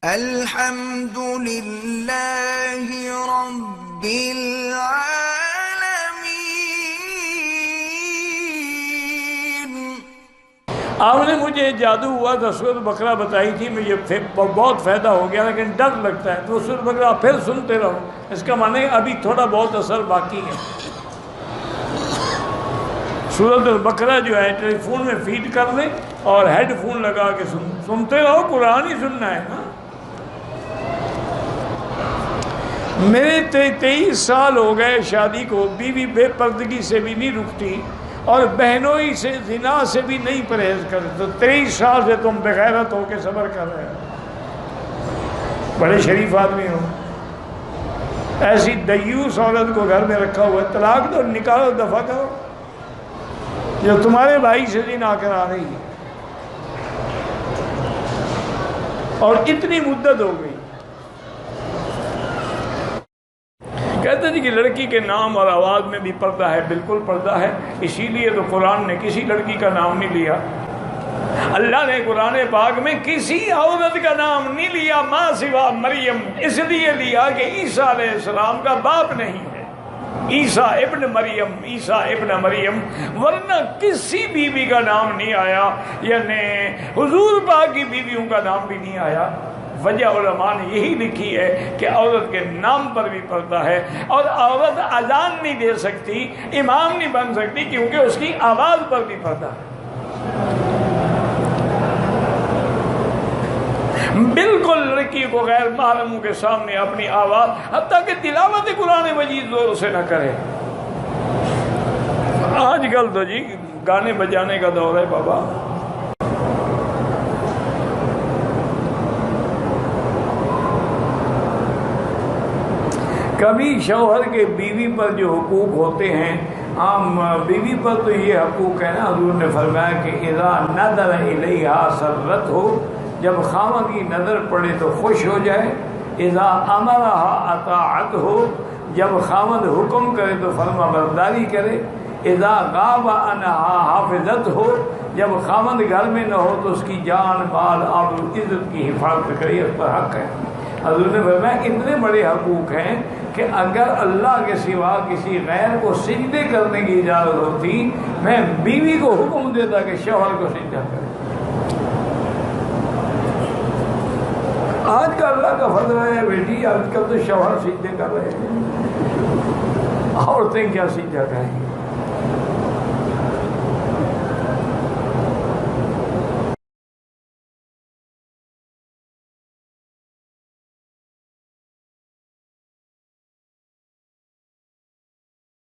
الحمد للہ رب العالمین۔ آپ نے مجھے جادو ہوا تھا سورۃ بقرہ بتائی تھی، مجھے بہت فائدہ ہو گیا، لیکن ڈر لگتا ہے تو سورۃ بقرہ پھر سنتے رہو۔ اس کا معنی ابھی تھوڑا بہت اثر باقی ہے۔ سورۃ البقرہ جو ہے ٹیلی فون میں فیڈ کر لیں اور ہیڈ فون لگا کے سنتے رہو، قرآن ہی سننا ہے نا۔ میرے 23 سال ہو گئے شادی کو، بیوی بے پردگی سے بھی نہیں رکتی اور بہنوئی سے زنا سے بھی نہیں پرہیز کرتے، تو 23 سال سے تم بغیرت ہو کے صبر کر رہے ہو۔ بڑے شریف آدمی ہو، ایسی دیوس عورت کو گھر میں رکھا ہوا ہے، طلاق دو، نکالو، دفع کرو، جو تمہارے بھائی سے زنا کرا رہی ہے، اور اتنی مدت ہو گئی۔ کہتے ہیں کہ لڑکی کے نام اور آواز میں بھی پردہ ہے، بالکل پردہ ہے، اسی لیے تو قرآن نے کسی لڑکی کا نام نہیں لیا۔ اللہ نے قرآن پاک میں کسی عورت کا نام نہیں لیا ماں سوا مریم، اس لیے لیا کہ عیسیٰ علیہ السلام کا باپ نہیں ہے، عیسیٰ ابن مریم، عیسیٰ ابن مریم، ورنہ کسی بیوی کا نام نہیں آیا، یعنی حضور پاک کی بیویوں کا نام بھی نہیں آیا۔ وجہ علماء نے یہی لکھی ہے کہ عورت کے نام پر بھی پردہ ہے، اور عورت اذان نہیں دے سکتی، امام نہیں بن سکتی، کیونکہ اس کی آواز پر بھی پردہ ہے۔ بالکل لڑکی کو غیر محرموں کے سامنے اپنی آواز، حتیٰ کہ تلاوت قرآن مجید زور سے نہ کرے۔ آج کل تو جی گانے بجانے کا دور ہے بابا۔ کبھی شوہر کے بیوی پر جو حقوق ہوتے ہیں، عام بیوی پر تو یہ حقوق ہے نا، حضور نے فرمایا کہ اذا نظر الیہا سرت ہو، جب خاوند کی نظر پڑے تو خوش ہو جائے، اذا امرہا اطاعت ہو، جب خاوند حکم کرے تو فرما برداری کرے، اذا غاب عنہا حافظت ہو، جب خاوند گھر میں نہ ہو تو اس کی جان مال آبرو عزت کی حفاظت کرے، اس پر حق ہے۔ حضور نے فرمایا اتنے بڑے حقوق ہیں کہ اگر اللہ کے سوا کسی غیر کو سجدے کرنے کی اجازت ہوتی، میں بیوی کو حکم دیتا کہ شوہر کو سجدہ کرے۔ آج کا اللہ کا فضل ہے بیٹی، آج کل تو شوہر سجدے کر رہے ہیں، عورتیں کیا سجدہ کریں گی؟